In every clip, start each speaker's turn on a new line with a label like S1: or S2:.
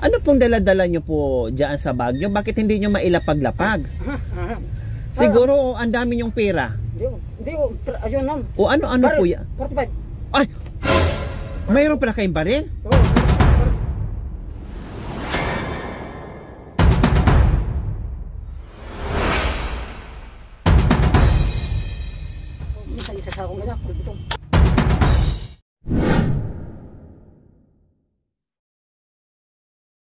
S1: Ano pong dala-dala nyo po dyan sa Baguio? Bakit hindi nyo mailapag-lapag? Siguro ang dami nyong pera.
S2: Hindi, ayun lang.
S1: O ano po yan?
S2: 45.
S1: Ay! Mayroon pala kayong baril?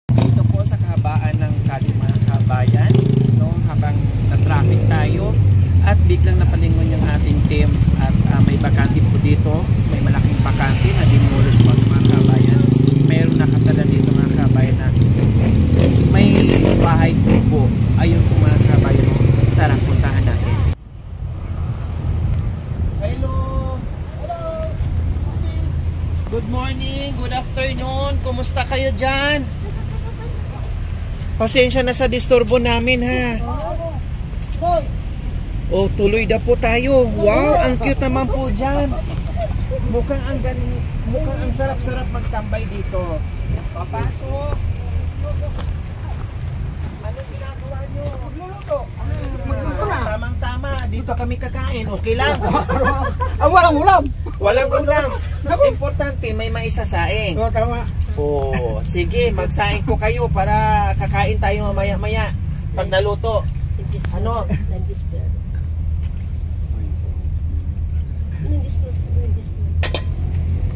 S1: Dito po sa kahabaan ng Kalima Kabayan, no, habang na-traffic tayo at biglang napalingon yung ating team at may bakante po dito, may malaking bakante na dinulos po ang mga kabayan. Mayroon nakatala dito mga kabayan na may bahay po. Ayun po mga kabayan, tara puntahan natin. Hello! Hello! Good morning, good afternoon, kumusta kayo dyan? Pasensya na sa disturbo namin ha. Oh, tuloy na po tayo. Wow, ang cute naman po dyan. Mukhang ang sarap-sarap magtambay dito. Papasok. Anong ginagawa nyo? Magluluto. Tamang-tama. Dito kami kakain. Okay lang.
S2: Ang walang ulam.
S1: Walang ulam. Importante, may maisasaing.
S2: Oo, tama.
S1: Oh, sige, magsaing po kayo para kakain tayo mamaya-maya. Pag naluto. Ano?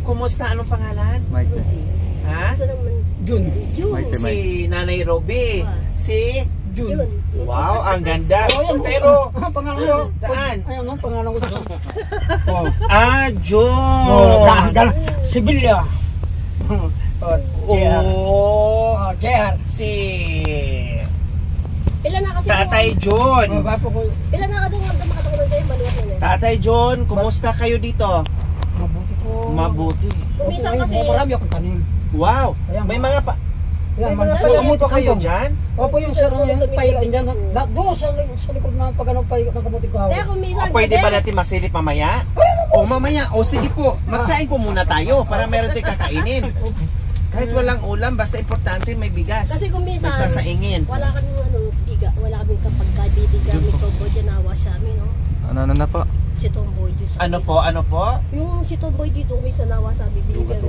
S1: Kumusta? Anong pangalan?
S3: Maite.
S1: Ha?
S2: Jun.
S1: Si Nanay Roby. Si
S2: Jun.
S1: Wow, ang ganda. Pero
S2: Pangalan ko.
S1: saan?
S2: Ayun ang pangalan ko.
S1: Jun.
S2: Sibilya.
S1: Oh,
S2: JR.
S1: si
S4: Ilan na kasi
S1: Tatay John.
S4: Ilan na ka doon makatulog kayo maluwag na.
S1: Tatay John, kumusta kayo dito?
S2: Mabuti po.
S1: Mabuti.
S4: Kumisan kasi
S2: Marami akong tanim.
S1: Wow. May mga
S2: Yan,
S1: mga palamuti po kayo dyan?
S2: Opo, yung sir, yung pay dyan. Doon sa likod ng pagano pay ng kamuti ko.
S4: kaya kumisan
S1: Pwede ba natin masilip mamaya? O mamaya, o sige po, magsaing po muna tayo para meron tayong kakainin. Kahit walang ulam, basta importante may bigas.
S4: kasi kumisan
S1: Nagsasaingin.
S4: wala kaming biga, wala kaming kapag bibigyan may tomboy dyan nawa sa amin, no?
S3: Ano na po?
S4: Si tomboy dyan sa
S1: Ano po?
S4: yung si tomboy dito kumisan nawa sa bibigyan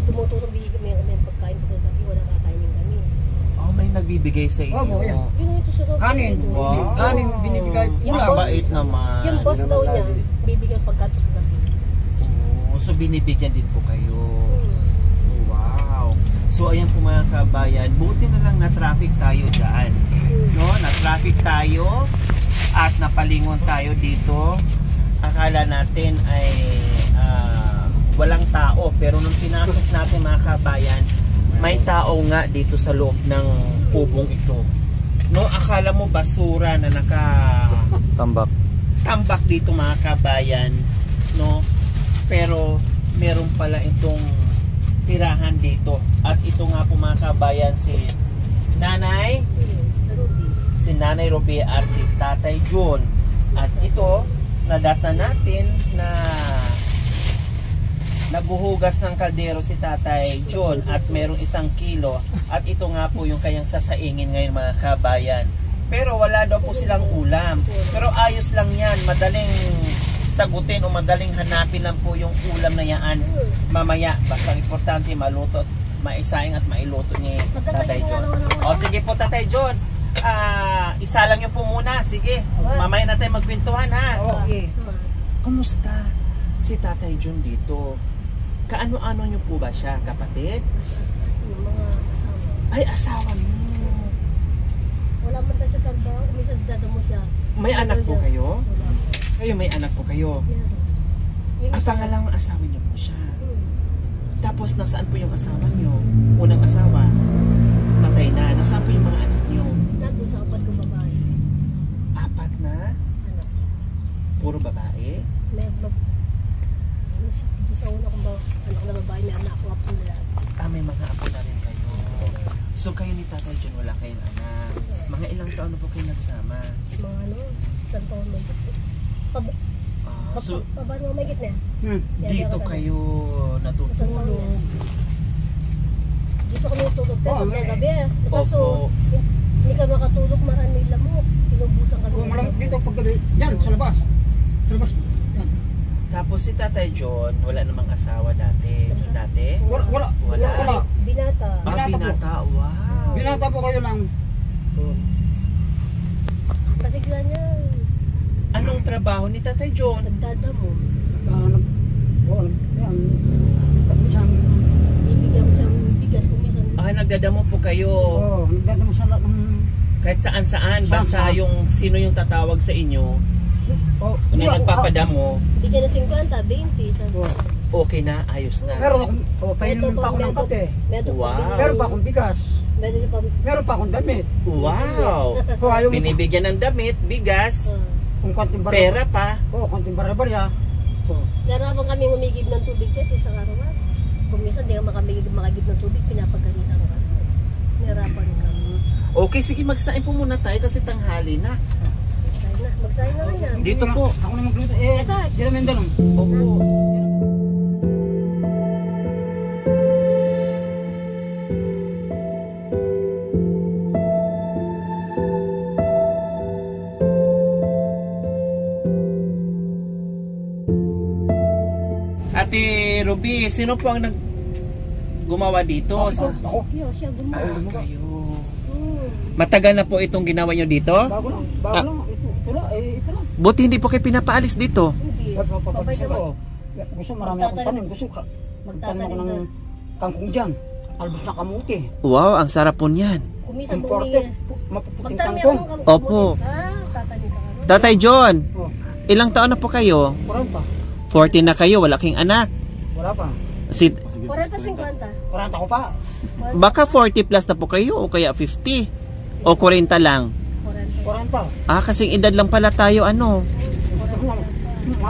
S4: tumutulong bibigyan may pagkain pagkagabi wala kakainin kami.
S1: Oh, may nagbibigay sa inyo.
S2: Opo, yan.
S4: Yun ito sa
S2: Kanin.
S1: Wow.
S2: Kanin binibigay.
S4: Yung
S1: Ang
S4: boss-
S1: bait naman.
S4: yung boss daw niya bibigyan pagkain paggabi.
S1: Oh, so binibigyan din po kayo. Wow. So ayan po mga kabayan, buti na lang na-traffic tayo dyan. No, na-traffic tayo at napalingon tayo dito. Akala natin ay walang tao, pero nung pinasok natin mga kabayan, may tao nga dito sa loob ng kubong ito. No, akala mo basura na
S3: Tambak.
S1: tambak dito mga kabayan, no? Pero meron pala itong tirahan dito. At ito nga po mga kabayan si Nanay Roby at si Tatay John. At ito, nadata natin na naghuhugas ng kaldero si Tatay John at merong 1 kilo. At ito nga po yung kayang sasaingin ngayon mga kabayan. Pero wala daw po silang ulam. Pero ayos lang yan, madaling sagutin o madaling hanapin lang po yung ulam na yan mamaya. Basta importante maluto, maisaing at mailuto ni Tatay John. O sige po Tatay John, isa lang nyo po muna. Sige, mamaya na tayo magpintuhan ha. Okay. Kumusta si Tatay John dito? Kaano-ano nyo po ba siya? Kapatid?
S4: Yung mga asawa.
S1: Ay, asawa mo.
S4: Wala man tayo sa trabaho, minsan dada mo siya.
S1: May anak po kayo?
S4: Wala.
S1: Kayo may anak po kayo?
S4: Yung isa-
S1: Pangalawang asawa niyo po siya. Tapos nasaan po yung asawa niyo? Unang asawa? Patay na. Nasaan po yung mga anak niyo?
S4: Nandun sa 4 kong babae.
S1: 4 na?
S4: Anak.
S1: Puro babae?
S4: May dito sa una kong anak na babae, may anak ko po nila.
S1: May mga apo na rin kayo. So kayo ni Tatay John wala kayong anak. Mga ilang taon na po kayo nagsama?
S4: Mga isang taon may git.
S1: So
S4: Paano may git na yan?
S1: dito kayo natutulog.
S4: Dito kami tutulog tayo
S2: Oo,
S4: pag gabi. Kaso,
S1: Opo.
S4: hindi ka makatulog, marami lamok. Pinubusan kami.
S2: Malang dito paggabi. Diyan, sa labas. Sa labas. Yan.
S1: Tapos si Tatay John, wala namang asawa dati. John dati?
S2: Wala.
S1: Wala.
S4: Binata.
S1: Ah,
S2: Binata po.
S1: binata. Wow.
S2: Binata po kayo ng...
S4: Pasigla niya.
S1: Anong trabaho ni Tatay John?
S4: Nagdadamo.
S2: Yan. Minsan,
S4: Bibigyan ko siyang bigas kung minsan.
S1: Ah, nagdadamo po kayo.
S2: nagdadamo sa lahat ng...
S1: Kahit saan-saan. Basta
S2: Saan-saan.
S1: yung sino yung tatawag sa inyo. Kung
S2: Hindi ako-
S1: nagpapadamo,
S4: Bigyan ng 50, 20. Sabi.
S1: okay na, ayos na.
S2: Meron akong... Painumin pa ako ng kape.
S4: Meron
S1: Wow.
S2: Meron pa akong bigas.
S4: Meron pa.
S2: Meron pa akong damit.
S1: Wow.
S2: O, ayaw mo pa.
S1: Binibigyan ng damit, bigas,
S2: Kung konting barya.
S1: pera pa.
S2: Konting barya-barya.
S4: Narapan kami umigib ng tubig dito sa Karawas. Kung minsan di ka makagib ng tubig, pinapagalitan ka. Narapan kami.
S1: Okay, sige, magsain po muna tayo kasi tanghali na.
S4: Magsayin na rin yan.
S1: Dito po.
S2: Ako na magluto. Di namin ganun.
S1: Opo. Ate Ruby, sino po ang gumawa dito?
S2: Ako.
S4: Siya gumawa.
S1: Kayo.
S4: Hmm.
S1: Matagal na po itong ginawa nyo dito?
S2: Bago lang. Bago
S1: Ah.
S2: lang. Ito lang. Ito lang.
S1: Buti hindi po kayo pinapaalis dito.
S4: Hindi.
S2: Papapagis
S4: Babay
S2: ako.
S4: naman.
S2: Gusto marami akong tanim. Gusto magtanim ako ng kangkong dyan. Albus na kamuti.
S1: Wow, ang sarap po niyan.
S4: Kung minsan
S2: Imported.
S4: bumingi.
S2: Mapuputing
S4: Magtami ako
S2: kangkong.
S4: ng kamuti.
S1: Opo.
S4: Tatanim ka ano?
S1: Tatay John,
S2: Oh,
S1: ilang taon na po kayo?
S2: 40.
S1: 40 na kayo, wala kayong anak.
S2: Wala pa.
S1: Si,
S4: 40-50.
S2: 40 ko pa.
S1: baka 40 plus na po kayo o kaya 50 o 40 lang.
S2: 40.
S1: Ah, kasing edad lang pala tayo ano.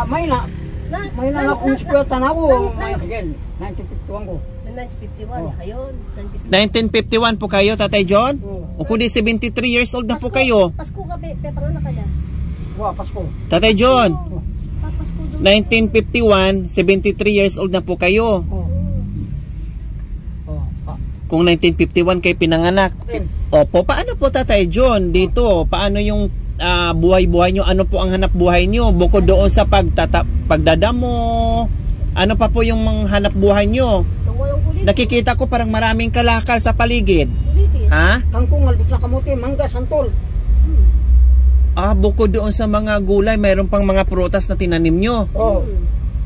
S2: May na. May na akong sikweta na ako. Again, 1951 ko.
S4: 1951. Ayun.
S1: 1951 po kayo, Tatay John?
S2: Oo.
S1: O kundi 73 years old na po kayo.
S4: Pasko ka, pepero na kaya.
S2: Wow, Pasko.
S1: Tatay John,
S4: Papasko doon.
S1: 1951, 73 years old na po kayo.
S2: Oh. Oh.
S1: Kung 1951 kayo pinanganak.
S2: Rin.
S1: Opo, paano po Tatay John dito? Paano yung buhay-buhay nyo? Ano po ang hanap buhay nyo? Bukod doon sa pagdadamo, ano pa po yung mga hanap buhay nyo?
S4: Nang walang kulit.
S1: Nakikita ko parang maraming kalakal sa paligid.
S4: Kulit eh.
S1: Ha?
S2: Kangkong, albus na kamuti, mangga, santol.
S1: Ah, bukod doon sa mga gulay, mayroon pang mga prutas na tinanim nyo.
S2: Oh.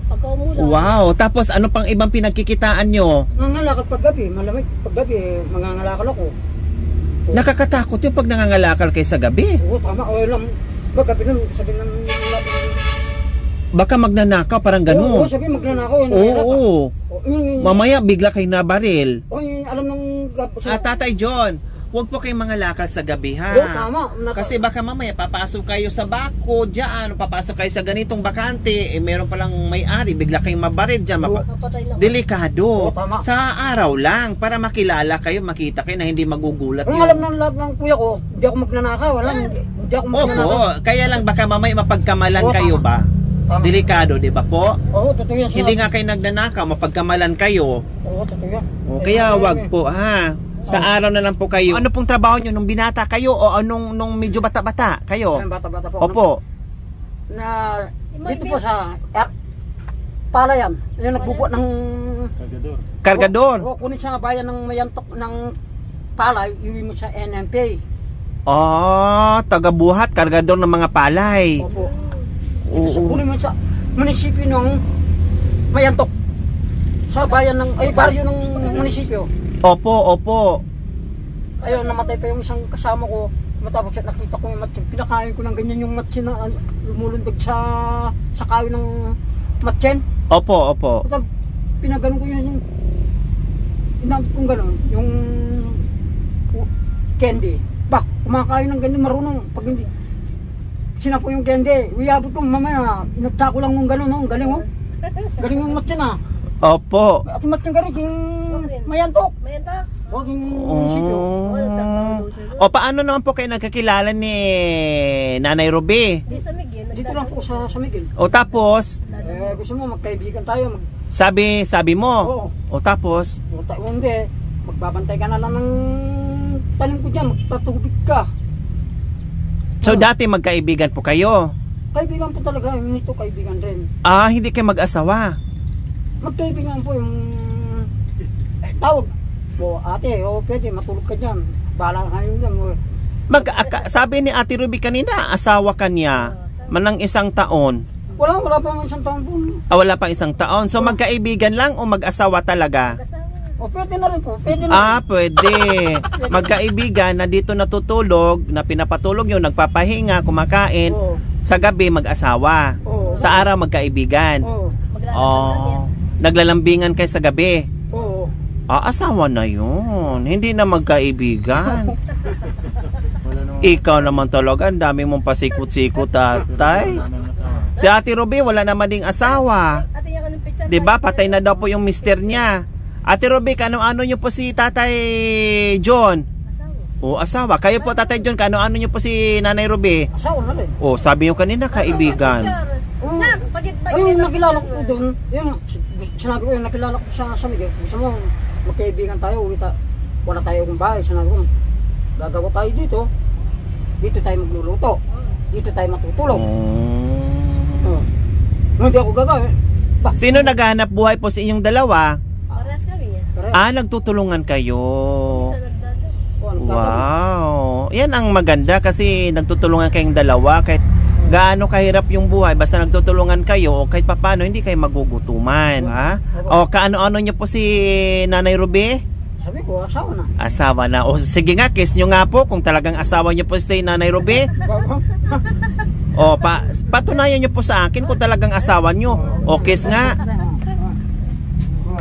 S4: Pagka umulan.
S1: Wow, tapos ano pang ibang pinagkikitaan nyo?
S2: Nangangalakal paggabi, malamig. Paggabi, mangangalakal ako.
S1: Nakakatakot yung pag nangangalakal kayo sa gabi.
S2: Oo, tama. O lang. Paggabi nun, sabi ng...
S1: Baka magnanakaw, parang
S2: Oo,
S1: ganun.
S2: sabi magnanakaw.
S1: Oo. Mamaya bigla kayo nabaril.
S2: Alam ng...
S1: Tatay John, huwag po kayong mangalakal sa gabi ha.
S2: Oo, tama.
S1: Kasi baka mamaya papasok kayo sa bako dyan, o papasok kayo sa ganitong bakante, meron palang may-ari, bigla kayong mabaril dyan.
S4: Mapatay na.
S1: Delikado.
S2: Oo, tama.
S1: Sa araw lang, para makilala kayo, makita kayo na hindi magugulat
S2: Ang
S1: yung...
S2: alam ng lahat ng kuya ko, hindi ako magnanakaw. Hindi ako magnanakaw.
S1: Opo, kaya lang baka mamaya mapagkamalan
S2: Oo,
S1: kayo
S2: tama.
S1: ba?
S2: Tama.
S1: Delikado, di ba po?
S2: Oo, totoo yan.
S1: Hindi nga kayo nagnanakaw, mapagkamalan kayo.
S2: Oo, totoo yan.
S1: O kaya wag po ha. Sa araw na lang po kayo. Ano pong trabaho nyo nung binata kayo o nung medyo bata-bata kayo?
S2: Ay, bata-bata po.
S1: Opo.
S2: Na dito po sa Palayan. Yung nagbubuhat ng...
S1: Kargador.
S2: Oo, kunin sa bayan ng mayantok ng palay, iwi mo sa NMP.
S1: Oh, taga-buhat, kargador ng mga palay.
S2: Opo. Dito sa
S1: Oo.
S2: kunin mo sa munisipyo ng mayantok. Sa bayan ng... Ay, baryo ng munisipyo.
S1: Opo, opo.
S2: Ayun, namatay pa yung isang kasama ko. Matapos siya, nakita ko yung matsin. Pinakain ko ng ganyan yung matsin na lumulundag sa kawi ng matsin.
S1: Opo, opo.
S2: Tapos pinaganon ko yun yung inabot kong ganon, yung candy. Bak, kumakain ng ganyan marunong. Pag hindi sinapo yung candy, uyabot ko mamaya, inagta ko lang yung ganon, no? Galing oh. Galing yung matsin ah.
S1: Opo.
S2: At yung matsin galing, yung mayantok.
S4: Mayantak.
S2: Huwag yung munisipyo.
S1: O paano naman po kayo nagkakilala ni Nanay Ruby?
S4: Di sa Miguel.
S2: Dito lang po sa Miguel.
S1: O tapos,
S2: Gusto mo magkaibigan tayo,
S1: sabi mo.
S2: Oo.
S1: O tapos,
S2: Hindi, magbabantay ka na lang ng tanim ko dyan, magpatubig ka.
S1: So dati magkaibigan po kayo?
S2: Kaibigan po talaga, yung ito kaibigan rin.
S1: Ah, hindi kayo mag-asawa?
S2: Magkaibigan po yung tawag. O ate, o pwede, matulog ka dyan. Bahala ka nyo dyan.
S1: Sabi ni Ate Ruby kanina, asawa ka niya manang 1 taon.
S2: Wala pa isang taon po.
S1: Wala pang 1 taon. So magkaibigan lang o mag-asawa talaga?
S2: O pwede na rin po, pwede na.
S1: Ah, pwede. Magkaibigan na dito natutulog, na pinapatulog yung nagpapahinga, kumakain.
S2: Oo.
S1: Sa gabi mag-asawa.
S2: Oo.
S1: Sa araw magkaibigan.
S2: Oo.
S1: Oh, naglalambingan kayo sa gabi.
S2: Oo.
S1: Ah, asawa na yun. Hindi na magkaibigan. Ikaw naman talaga, ang dami mong pasikot-sikot, tatay. Si Ate Ruby, wala naman ding asawa. Diba, patay na daw po yung mister niya. Ate Ruby, ano-ano nyo po si Tatay John? O, asawa. Kayo po, Tatay John, ano-ano nyo po si Nanay Ruby?
S2: Asawa na rin.
S1: O, sabi nyo kanina, kaibigan.
S2: Oo. Ayun, nakilala ko po doon. Yung, sinabi ko yung nakilala ko sa Miguel. Gusto mo, magkaibigan tayo. Wala tayo kung bahay. Sinabi ko, gagawa tayo dito. Dito tayo magluluto. Dito tayo matutulog. Oh. Hindi ako gagawin.
S1: Sino naghahanap buhay po sa inyong dalawa?
S4: Parehas kami yan.
S1: Nagtutulungan kayo.
S4: Isa nagdado.
S1: Wow. Yan ang maganda kasi nagtutulungan kayong dalawa kahit gaano kahirap yung buhay, basta nagtutulungan kayo kahit papano hindi kayo magugutuman. Ha? O kaano-ano nyo po si Nanay Ruby?
S2: Sabi ko, asawa na.
S1: Asawa na. O sige nga, kiss nyo nga po kung talagang asawa nyo po si Nanay Ruby. O patunayan nyo po sa akin kung talagang asawa nyo. O kiss nga.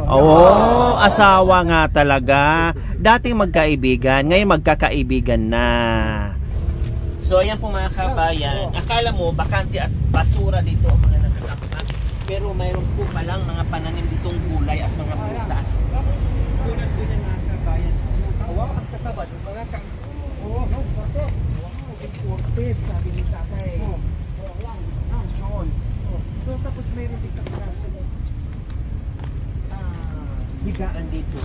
S1: Oo, asawa nga talaga. Dating magkaibigan, ngayon magkakaibigan na. So ayan po mga kabayan, akala mo bakante at basura dito ang mga nakatapa. Pero mayroon po palang mga pananim ditong gulay at mga prutas. Tulad po yan mga kabayan. Wow, ang tataba. Mga
S2: Oo, no, bakit?
S1: imported, sabi ni tatay. John. So tapos mayroon dito kaso higaan dito.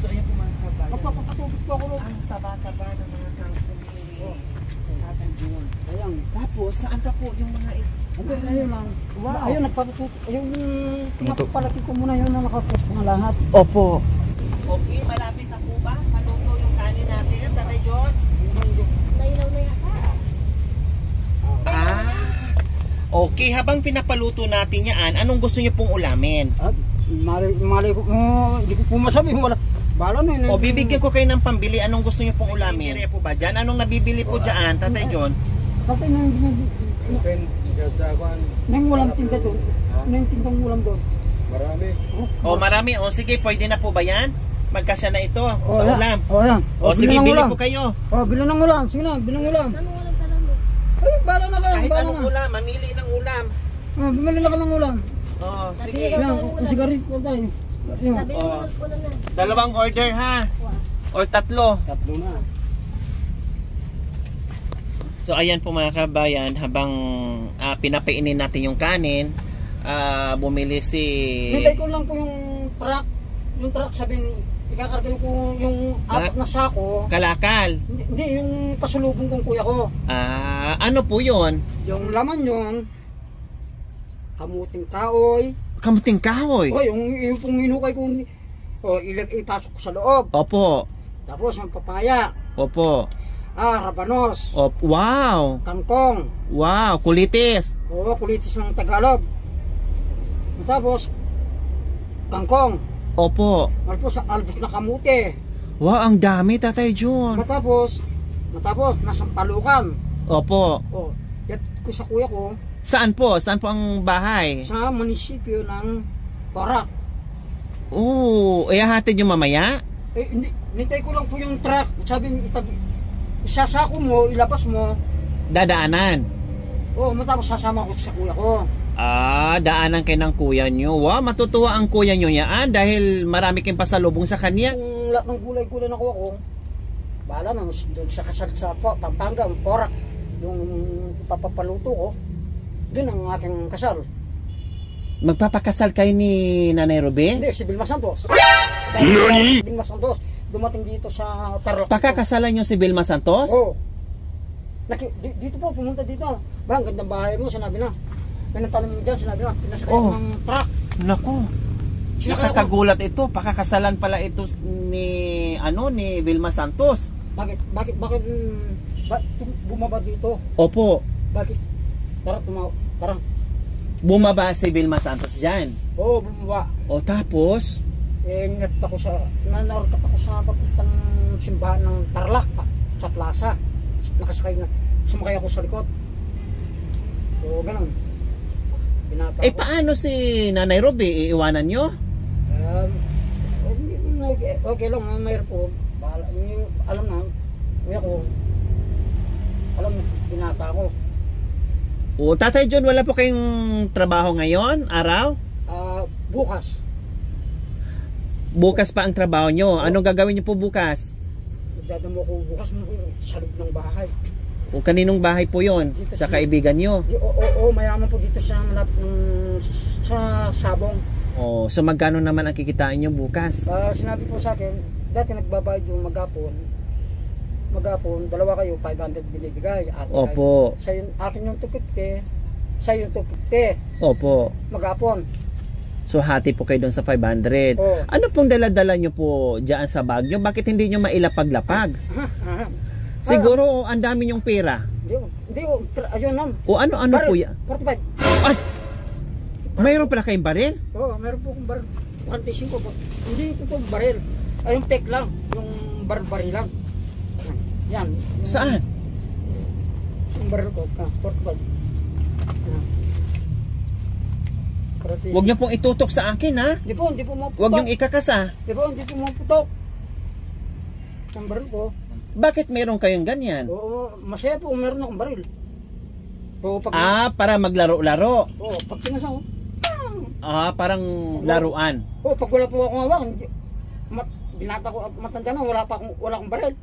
S1: So ayan po mga kabayan.
S2: Magpapatubig po ako.
S1: Ang taba-taba ng mga kangkong ni Tatay John.
S2: Ayan.
S1: Tapos saan pa po yung mga
S2: Ayun lang.
S1: Wow.
S2: Ayun, nagpapatubig. Ayun, pinapalaki ko muna yun na nakapos ko na lahat.
S1: Opo. Okay, malapit na po ba? Maluto yung kanin natin, Tatay John?
S4: Nailaw na yata.
S1: Okay, habang pinapaluto natin yan, anong gusto niyo pong ulamin?
S2: At malay ko, hindi ko po masabi. Wala. Bala na yun.
S1: O bibigyan ko kayo ng pambili, anong gusto niyo pong ulamin? Hindi po ba dyan? Anong nabibili po dyan, Tatay John?
S2: Tatay na nang walang tinda doon. Nang tindang ulam doon.
S5: Marami.
S1: O marami, o sige, pwede na po ba yan? Magkasya na ito sa
S2: yan.
S1: ulam.
S2: Yan.
S1: O sige, bili po kayo.
S2: Bilan ng ulam. Sige na, bilang ulam.
S4: Ano walang salam mo?
S2: Ay, bala na kayo.
S1: Kahit
S2: Bala
S1: anong
S2: na.
S1: ulam, mamili ng ulam.
S2: Bumili na ka ng ulam.
S1: O, sige.
S2: Yan, sigarit ko tayo. Yan.
S4: Sabi mo, wala na.
S1: 2 order ha? Or 3?
S2: Tatlo na.
S1: So ayan po mga kabayan, habang pinapainin natin yung kanin, bumili si...
S2: Hintay ko lang po yung truck. Yung truck sabihin, ikakargain ko yung 4 na sako.
S1: Kalakal.
S2: Hindi, yung pasulubong kong kuya ko.
S1: Ano po yun?
S2: Yung laman yun, kamuting kahoy.
S1: Kamuting kahoy.
S2: O, yung pong hinukay ko, ipasok ko sa loob.
S1: Opo.
S2: Tapos yung papaya.
S1: Opo.
S2: Rabanos.
S1: Wow.
S2: Kangkong.
S1: Wow, kulitis.
S2: Oo, kulitis ng Tagalog. Tapos, kangkong.
S1: Opo.
S2: Tapos, albos na kamuti.
S1: Wow, ang dami, Tatay John.
S2: Matapos, nasampalukan.
S1: Opo.
S2: O, yat ko sa kuya ko,
S1: Saan po? Saan po ang bahay?
S2: sa munisipyo ng Barak.
S1: Ihahatid yung mamaya?
S2: Hindi, nintay ko lang po yung truck. Sabi, isasako mo, ilabas mo.
S1: Dadaanan.
S2: O, matapos sasama ko sa kuya ko.
S1: Daanan kayo ng kuya nyo. Wow, matutuwa ang kuya nyo yan dahil marami kayong pasalubong sa kanya.
S2: Yung lahat ng gulay-gulay na kuha ko, bahala na, doon sa kasal sa Pampanga, yung Porak, yung papapaluto ko, doon ang aking kasal.
S1: Magpapakasal kayo ni Nanay Ruby?
S2: Hindi, si Vilma Santos. Si Vilma Santos. dumating dito sa Tarlac.
S1: Pakakasalan nyo si Vilma Santos?
S2: Oo. Dito po, pumunta dito. Ba, ang gandang bahay mo, sinabi na. Pinantanan mo dyan, sinabi na. Pinasakay
S1: Oh.
S2: ng truck.
S1: Naku. Nakakagulat ito. Pakakasalan pala ito ni Vilma Santos.
S2: Bakit bumaba dito?
S1: Opo.
S2: Bakit? Parang,
S1: Bumaba si Vilma Santos dyan.
S2: oo, bumaba.
S1: O tapos,
S2: Nanarkat ako sa papuntang simbahan ng Tarlac sa plaza. Sumakay ako sa likod. So, ganun. Binata ako.
S1: paano si Nanay Ruby? Iiwanan nyo?
S2: Okay lang, mayroon po. Alam na, kuya ko, alam na, binata ako.
S1: O, Tatay John, wala po kayong trabaho ngayon? Araw?
S2: Bukas,
S1: Bukas pa ang trabaho nyo. Anong gagawin nyo po bukas?
S2: magdadamo ko bukas sa loob ng bahay.
S1: O, kaninong bahay po yon?
S2: Dito
S1: Sa
S2: sa-
S1: kaibigan nyo?
S2: Oo, mayaman po dito sa malapit sa Sabong.
S1: O, so magkano naman ang kikitain nyo bukas?
S2: Sinabi po sa akin, dati nagbabayad yung maghapon, dalawa kayo, 500 binibigay.
S1: Opo.
S2: Sa yun, akin yung 250, sa yung 250,
S1: Opo.
S2: maghapon.
S1: So hati po kayo doon sa 500.
S2: Oo.
S1: Ano pong daladala nyo po dyan sa bag nyo? Bakit hindi nyo mailapag-lapag? Siguro ang dami nyong pera.
S2: Hindi, ayun lang.
S1: O ano po yan?
S2: 45.
S1: Ay! Mayroon pala kayong baril?
S2: Oo, meron po akong baril. 45 po. Hindi ito po baril. Ay, yung pek lang. Yung baril lang. Yan.
S1: Saan?
S2: Yung baril ko. 45. Yan.
S1: Huwag nyo pong itutok sa akin, ha?
S2: Hindi po maputok.
S1: Huwag nyong ikakasa.
S2: Hindi po maputok. Yung baril ko.
S1: Bakit mayroon kayong ganyan?
S2: Oo, masaya po kung meron akong baril. Oo, pag
S1: Para maglaro-laro.
S2: Oo, pag pinasaw.
S1: Parang laruan.
S2: Oo, pag wala po akong hawak, binata ko at matanda na, wala akong baril.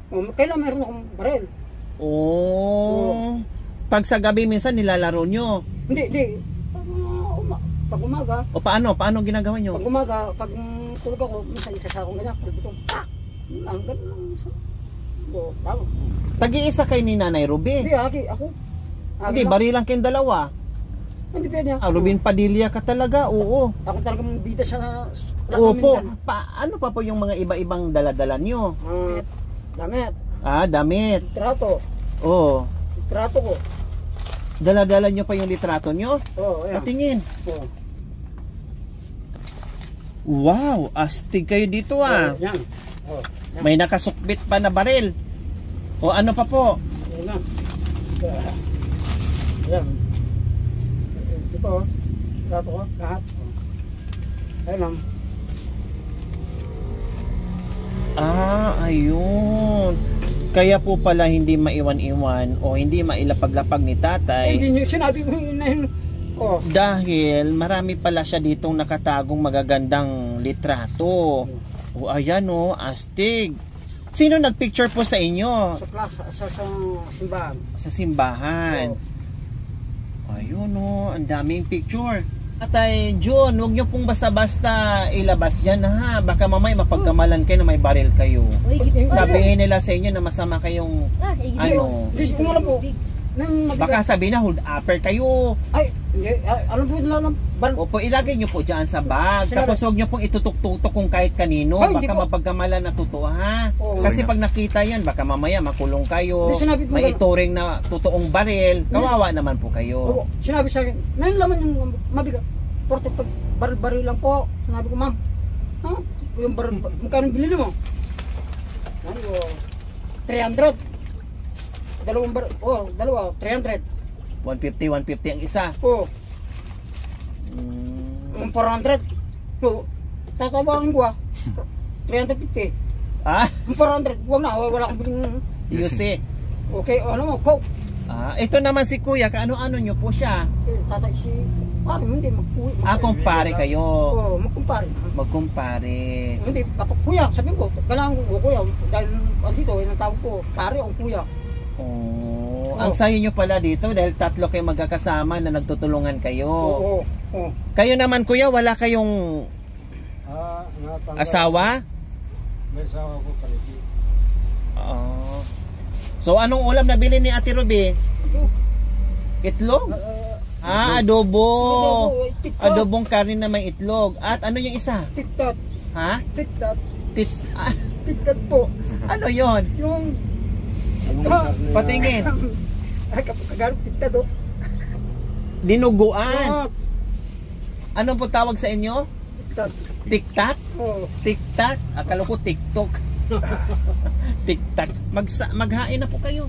S2: Oo, kailan meron akong baril?
S1: Oh. Pag sa gabi minsan nilalaro nyo.
S2: Hindi. Pag umaga,
S1: O paano ginagawa nyo?
S2: pag tulog ako, minsan isa akong ganyan, palbitong, ang ganun lang. Oo, tama.
S1: Tagi-isa kay ni Nanay Ruby.
S2: Hindi, ako.
S1: Hindi, barilang kayong dalawa.
S2: Hindi pwede.
S1: Rubin Padilla ka talaga, oo.
S2: Ako talagang bida sa
S1: Opo. Ano pa po yung mga iba-ibang daladala nyo?
S2: Damit.
S1: Damit.
S2: Litrato.
S1: Oo.
S2: Litrato ko.
S1: Daladala nyo pa yung litrato nyo?
S2: Oo, ayan.
S1: Patingin.
S2: Oo.
S1: Wow, astig kayo dito
S2: Yan.
S1: May nakasukbit pa na baril. O ano pa po?
S2: Yan lang. Yan. Ito, litrato ko, lahat. Ayan lang.
S1: Ayun. Kaya po pala hindi maiwan-iwan o hindi mailapag-lapag ni tatay.
S2: Hindi nyo, sinabi ko yun. Oh.
S1: Dahil marami pala siya ditong nakatagong magagandang litrato. O ayan astig. Sino nagpicture po sa inyo?
S2: Sa plaza, sa simbahan.
S1: Sa simbahan. Ayun ang daming picture. Tatay John, huwag nyo pong basta-basta ilabas yan ha. Baka mamay mapagkamalan kayo na may baril kayo. Sabihin nila sa inyo na masama kayong ano.
S2: Hindi ko alam po.
S1: Baka sabihin na hold upper kayo.
S2: Ay, hindi. Alam po nila lang.
S1: Opo, ilagay nyo po dyan sa bag.
S2: Sinabi-
S1: Tapos huwag nyo pong itutok-tutok kung kahit kanino.
S2: Ay, hindi
S1: Baka
S2: po.
S1: mapagkamalan na totoo ha.
S2: Oo.
S1: Kasi pag nakita yan, baka mamaya makulong kayo.
S2: Hindi, sinabi po
S1: May
S2: ganun.
S1: ituring na totoong baril. Kawawa naman po kayo.
S2: Oo, sinabi sa akin, nahin laman yung mabigat. 45 baril lang po. Sinabi ko, ma'am. Ha? Yung baril, magkano binili mo? Ano, 300. Dalawang baril. Oh, dalawa, 300.
S1: 150 ang isa.
S2: Oh,
S1: Mm.
S2: 400. So, tatawagin ko 350. Yung 400, wala akong biling.
S1: You see.
S2: Okay, ano mo, coke.
S1: Ito naman si Kuya, kaano-ano nyo po siya?
S2: Tatay si, parang hindi, magkuwi.
S1: Kumpare kayo.
S2: Oo, magkumpare.
S1: Magkumpare.
S2: Hindi, kuya, sabihin ko, kailangan ko, kuya, dahil andito, yung tawag ko, pare o kuya.
S1: Ang sayo nyo pala dito dahil tatlo kayo magkakasama na nagtutulungan kayo.
S2: Oo.
S1: Kayo naman Kuya, wala kayong asawa?
S5: May sawa ko palagi.
S1: Oo. So anong ulam na bili ni Ate Ruby? Itlog? Adobo. Adobong karne na may itlog. At ano yung isa?
S2: Tiktat.
S1: Ha?
S2: Tiktat.
S1: Tiktat
S2: po.
S1: Ano yon?
S2: Yung
S1: Patingin.
S2: Kagarap tiktat oh.
S1: Dinuguan. Anong po tawag sa inyo?
S2: Tiktat.
S1: Tiktat?
S2: Oh.
S1: Tiktak? Akala ko TikTok. Tiktak. Maghain na po kayo.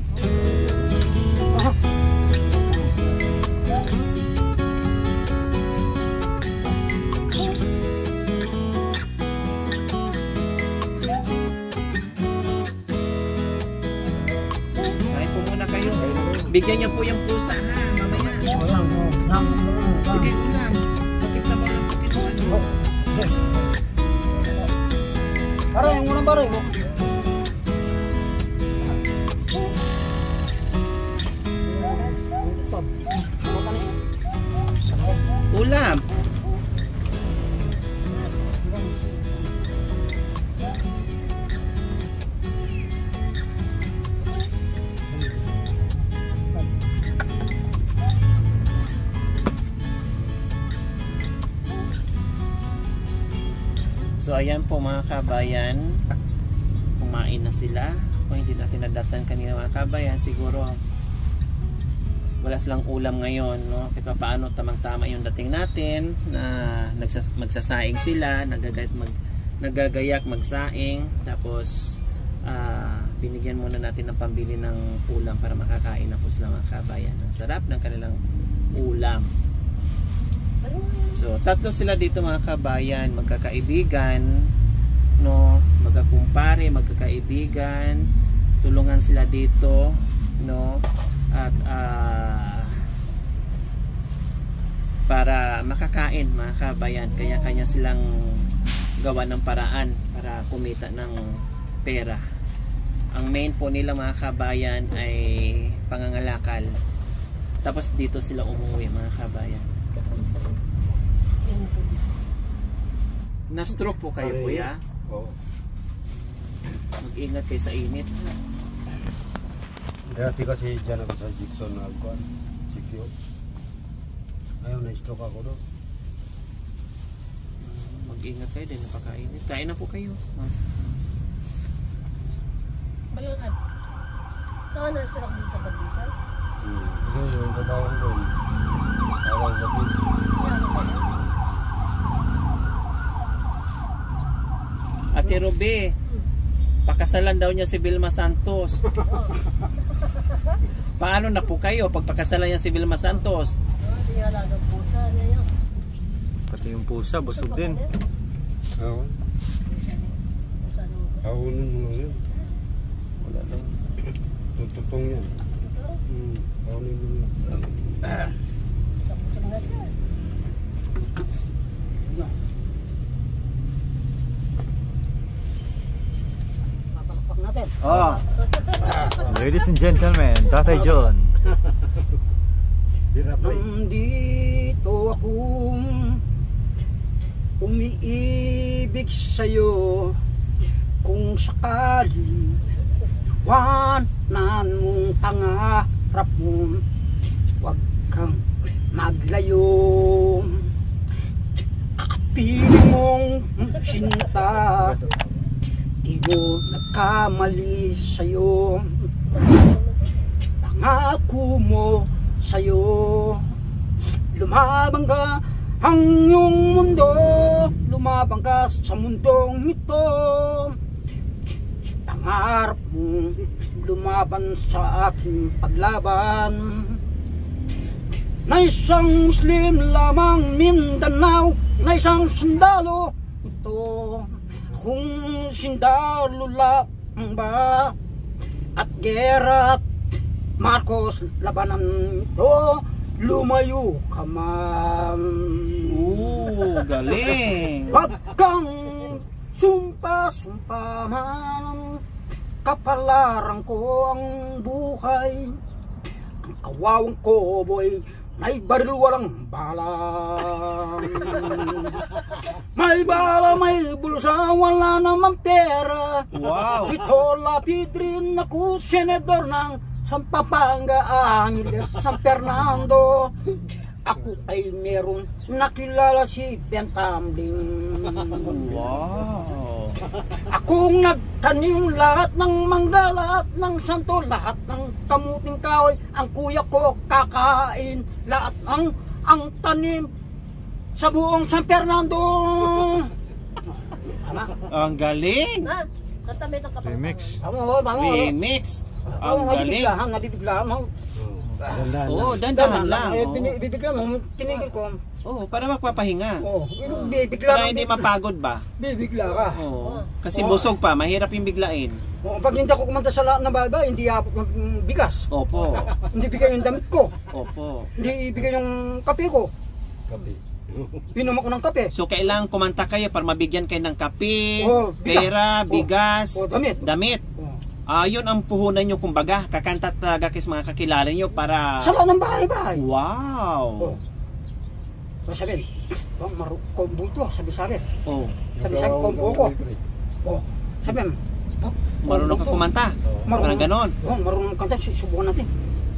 S1: Kain po muna kayo. Bigyan niyo po yung pusa ha, mamaya. Sige, ulam. Pakita mo lang, pakita mo.
S2: Para yung unang baray mo.
S1: Ulam. So ayan po mga kabayan, kumain na sila. Kung hindi natin nadatan kanina mga kabayan, siguro wala silang ulam ngayon, no? Kahit paano tamang-tama yung dating natin na magsasaing sila, nagagayak magsaing, tapos binigyan muna natin ng pambili ng ulam para makakain na po sila mga kabayan. Ang sarap ng kanilang ulam. So, tatlo sila dito mga kabayan, magkakaibigan, no, magkakumpare, magkakaibigan, tulungan sila dito, no, at para makakain mga kabayan, kanya-kanya silang gawa ng paraan para kumita ng pera. Ang main po nila mga kabayan ay pangangalakal. Tapos dito sila umuwi mga kabayan. Na-stroke po kayo kuya?
S5: Oo.
S1: Mag-ingat kayo sa init.
S5: Dati kasi dyan ako sa Jackson na alkuan. Sikyo. Ayaw na-stroke ako doon.
S1: Mag-ingat kayo din, napakainit. Kain na po kayo.
S4: Balangkat. Saan na sila dito sa Bagdisan?
S5: Kasi yung trabaho ko doon. Araw-gabi.
S1: Ate Ruby, pakasalan daw niya si Vilma Santos. Paano na po kayo pag pakasalan niya si Vilma Santos?
S4: Hindi nga alagang pusa niya yun.
S3: Pati yung pusa, busog din.
S5: Oo.
S4: Pusa naman.
S5: Kaunin mo lang yun.
S1: Wala lang.
S5: Tututong yan. Kaunin mo lang.
S4: Tapos na siya.
S2: Papalakpak natin.
S1: Oh,
S3: Ladies and gentlemen, Tatay John.
S5: Hirap na eh.
S2: Nandito akong umiibig sa'yo. Kung sakali iwanan mong pangarap mo, huwag kang maglayo. Kapiling mong sinta, di mo nagkamali sa'yo. Pangako mo sa'yo, lumabang ka ang iyong mundo, lumabang ka sa mundong ito. Pangarap mo lumaban sa aking paglaban. Na isang Muslim lamang Mindanao, na isang sundalo ito. Kung sundalo lang ba at Gera at Marcos labanan ito, lumayo ka man.
S1: galing.
S2: Huwag kang sumpa-sumpa man, kapalaran ko ang buhay. Ang kawawang koboy may baril walang balang. May bala, may bulsa, wala naman pera.
S1: Wow!
S2: Ito lapid rin ako, senador ng San Papanga, Angeles, San Fernando. Ako ay meron nakilala si Ben Tambling.
S1: Wow!
S2: Akong nagtanim lahat ng mangga, lahat ng santo, lahat ng kamuting kahoy. Ang kuya ko kakain lahat ng ang tanim sa buong San Fernando. Tama?
S1: Ang galing!
S4: Ha? Katamit ang kapatid.
S3: Remix.
S2: Tama.
S1: Remix! Ang galing!
S2: Nabibiglahan mo.
S5: Dandan.
S1: Oo, dandahan lang.
S2: Bibigla mo, tinigil ko.
S1: Oo, para magpapahinga.
S2: Bibigla
S1: Para hindi mapagod ba?
S2: Bibigla ka.
S1: Oo. Kasi busog pa, mahirap yung biglain.
S2: Pag hindi ako kumanta sa lahat ng baybay, hindi abot ng bigas.
S1: Opo.
S2: Hindi bigay yung damit ko.
S1: Opo.
S2: Hindi ibigay yung kape ko.
S5: Kape.
S2: Pinom ako ng kape.
S1: So kailangan kumanta kayo para mabigyan kayo ng kape,
S2: Oh, bigas.
S1: pera, bigas,
S2: Damit.
S1: damit.
S2: Oh.
S1: Yun ang puhunan nyo kumbaga. Kakanta talaga kayo sa mga kakilala nyo para...
S2: Sa lahat ng bahay-bahay.
S1: Wow!
S2: Oh. Sabi, kombo ito, sabi.
S1: Oh.
S2: Sabi, kombo ko. Oh. Sabi,
S1: Marunong ka kumanta. Parang ganon.
S2: Oh, marunong kanta, subukan natin.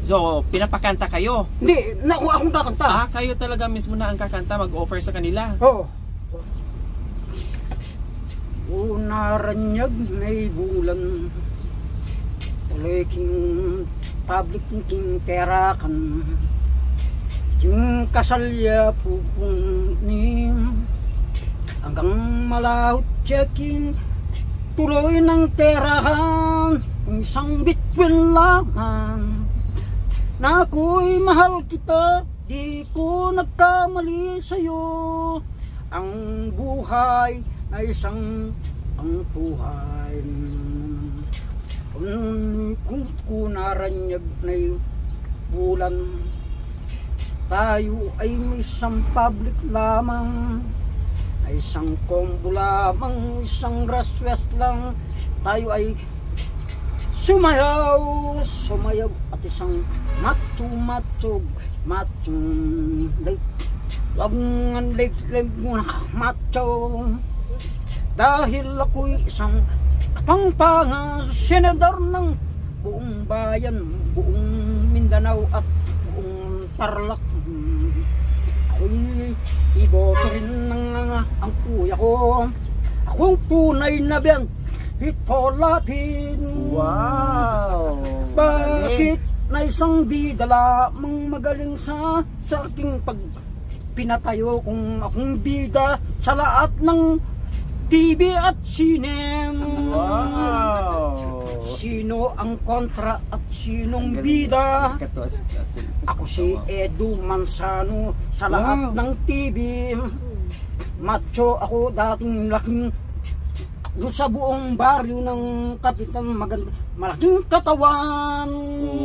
S1: So, pinapakanta kayo.
S2: Hindi, akong kakanta.
S1: Kayo talaga mismo na ang kakanta, mag-offer sa kanila.
S2: Oo. Unaranyag may bulan, uliking public king terakan, king kasalya pupunin, hanggang malahot siyaking tuloy ng terakan, isang bituin lamang, na ako'y mahal kita, di ko nagkamali sa'yo, ang buhay na isang ang buhay. Kung kunaranyag na bulan, tayo ay may isang public lamang, ay isang combo lamang, isang raswes lang, tayo ay sumayaw at isang macho wag ngang leg muna macho, dahil ako'y isang kapangpangan senador ng buong bayan, buong Mindanao at buong Tarlac. Ako'y iboto rin ng ang kuya ko, akong tunay na biyan, Vito Lapid.
S1: Wow!
S2: Bakit na isang bida lamang magaling sa aking pinatayo kung akong bida sa lahat ng TV at sinem.
S1: Wow!
S2: Sino ang kontra at sinong bida? Ako si Edu Manzano sa lahat ng TV. Macho ako, dating laking doon sa buong baryo ng Kapitan, malaking katawan.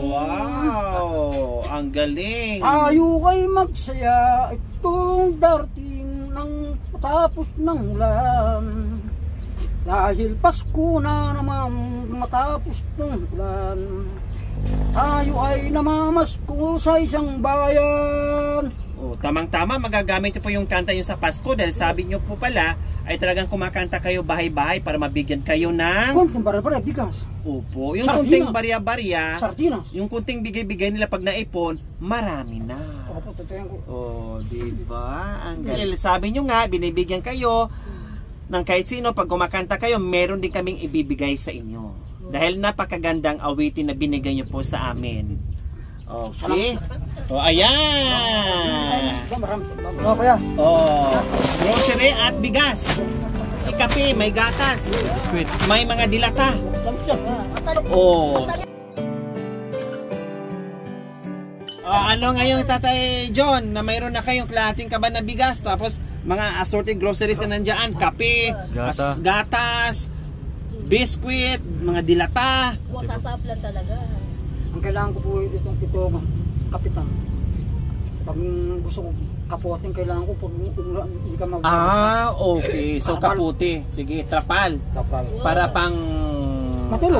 S1: Wow! Ang galing!
S2: Tayo ay magsaya itong darating ng matapos ng ulan. Dahil Pasko na naman matapos ng ulan, tayo ay namamasko sa isang bayan.
S1: Tamang-tama, magagamit nyo po yung kanta nyo sa Pasko dahil sabi nyo po pala ay talagang kumakanta kayo bahay-bahay para mabigyan kayo ng...
S2: Kunting barya-barya, bigas.
S1: Opo, yung
S2: Sardinas.
S1: kunting barya-barya,
S2: Sardinas.
S1: yung kunting bigay-bigay nila pag naipon, marami na.
S2: Opo, totoo ko.
S1: Diba? Ang galing. Sabi nyo nga, binibigyan kayo ng kahit sino, pag kumakanta kayo, meron din kaming ibibigay sa inyo. Dahil napakagandang awitin na binigay nyo po sa amin. Okay. Ayan.
S2: Marami. Kaya.
S1: Grocery at bigas. May kape, may gatas.
S3: Biskuit.
S1: May mga dilata. Ano ngayon, Tatay John, na mayroon na kayong klating kaban na bigas, tapos mga assorted groceries na nandiyan, kape, gatas, biskuit, mga dilata.
S4: Sasaplan talaga.
S2: Ang kailangan ko po ito, Kapitan. Pag gusto ko kapotin, kailangan ko pag hindi ka mababasa.
S1: Okay. So kaputi. Sige, trapal.
S2: Kapal.
S1: Para pang
S2: Matulog.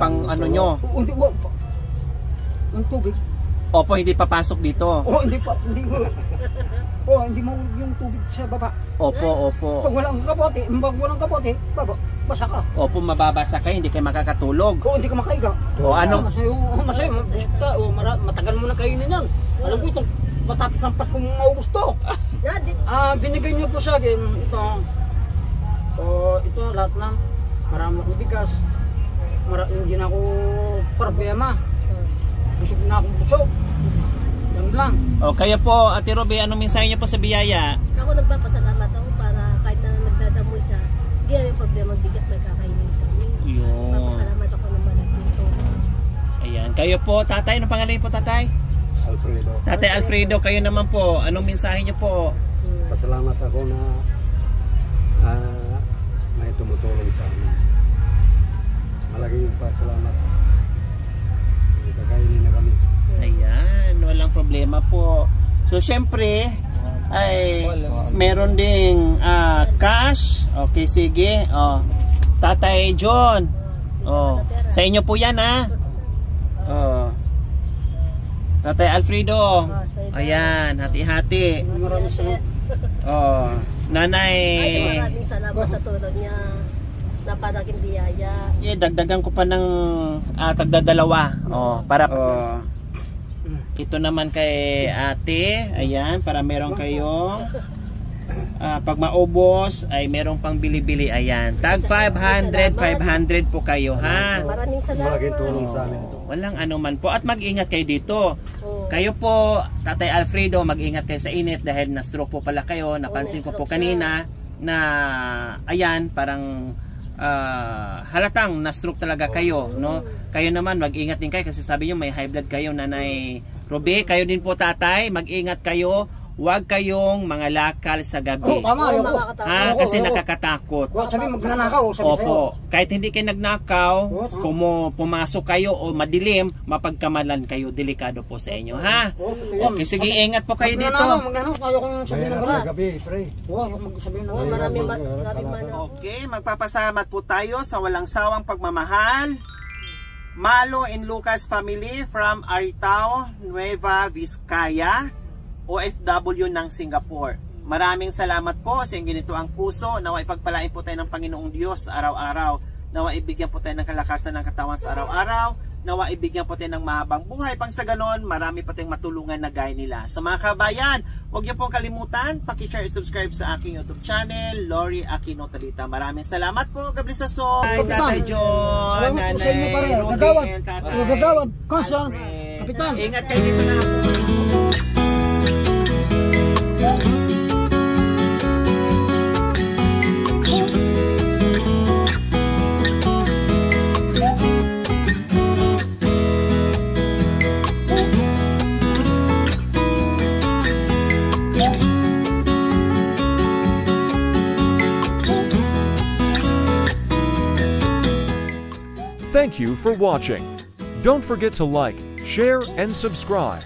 S1: pang ano nyo.
S2: Hindi, ang tubig.
S1: Opo, hindi papasok dito.
S2: Oo, hindi mahulog yung tubig sa baba.
S1: Opo.
S2: Pag walang kapote, basa ka.
S1: Opo, mababasa kayo, hindi kayo makakatulog.
S2: Oo, hindi ka makaiga.
S1: O ano?
S2: Masaya, busog ka. O, matagal mo na kainin yan. Alam ko itong matapos ng Pasko maubos to. Binigay niyo po sa akin ito. Ito lahat ng marami akong bigas. Hindi na ako problema. Busog na akong busog. Yan lang.
S1: O, kaya po, Ate Robe, anong mensahe niyo po sa biyaya?
S4: Ako nagpapasalamat ako para kahit na nagdadamoy siya, hindi namin problema bigas, may kakainin kami.
S1: Yun.
S4: Nagpapasalamat ako ng malaking tulong.
S1: Ayan. Kayo po, tatay, anong pangalan niyo po, tatay?
S5: Alfredo.
S1: Tatay Alfredo, kayo naman po, anong mensahe niyo po?
S5: Pasalamat ako na may tumutulong sa amin. Malaking pasalamat. Kakainin na kami.
S1: Ayan, walang problema po. So, syempre, ay meron ding cash. Okay, sige. Tatay John. Sa inyo po yan, ha? Tatay Alfredo. Ayan, hati-hati.
S2: Maraming salamat.
S1: Nanay.
S4: Ay, maraming salamat sa tulong niya. Napadaking biyaya.
S1: Dagdagan ko pa ng tagdadalawa. Para ito naman kay ate. Ayan, para meron kayong pag maubos ay merong pang bili-bili. Ayan, tag 500 po kayo, ha?
S4: Maraming salamat.
S5: Malaking tulong sa amin ito.
S1: Walang anuman po. At mag-ingat kayo dito. Kayo po, Tatay Alfredo, mag-ingat kayo sa init dahil na-stroke po pala kayo. Napansin ko po kanina na ayan, parang halatang na-stroke talaga kayo, no? Kayo naman mag-ingat din kayo kasi sabi niyo may high blood kayo, Nanay Robe. Kayo din po, tatay, mag-ingat kayo. Huwag kayong mga lakal sa gabi.
S2: Tama,
S1: Kasi nakakatakot.
S2: Sabi magnanakaw, sabi sa'yo.
S1: Opo, kahit hindi kayo nagnakaw, kung pumasok kayo o madilim, mapagkamalan kayo, delikado po sa inyo, ha? Okay, sige, ingat po kayo dito.
S2: Magnanakaw, tayo kung sabihin ng
S5: Sa gabi, pre.
S2: magsabihin ng
S4: Maraming
S1: Okay, magpapasalamat po tayo sa walang sawang pagmamahal. Malo and Lucas family from Aritao, Nueva Vizcaya, OFW ng Singapore. Maraming salamat po sa inyong ganito ang puso. Nawa ipagpalain po tayo ng Panginoong Diyos araw-araw. Nawa ibigyan po tayo ng kalakasan ng katawan sa araw-araw. Nawa ibigyan po tayo ng mahabang buhay. Pang sa ganon, marami po tayong matulungan na gaya nila. Sa mga kabayan, huwag niyo pong kalimutan, paki-share, subscribe sa aking YouTube channel, Lori Aquino Talita. Maraming salamat po. God bless us all. Tatay John,
S2: Salamat po sa inyo, pare.
S1: Nanay Ruby,
S2: Gagawad.
S1: and Tatay
S2: Gagawad. Konson.
S1: Alfred.
S2: Kapitan.
S1: Ingat kayo dito na po.
S6: Thank you for watching. Don't forget to like, share, and subscribe.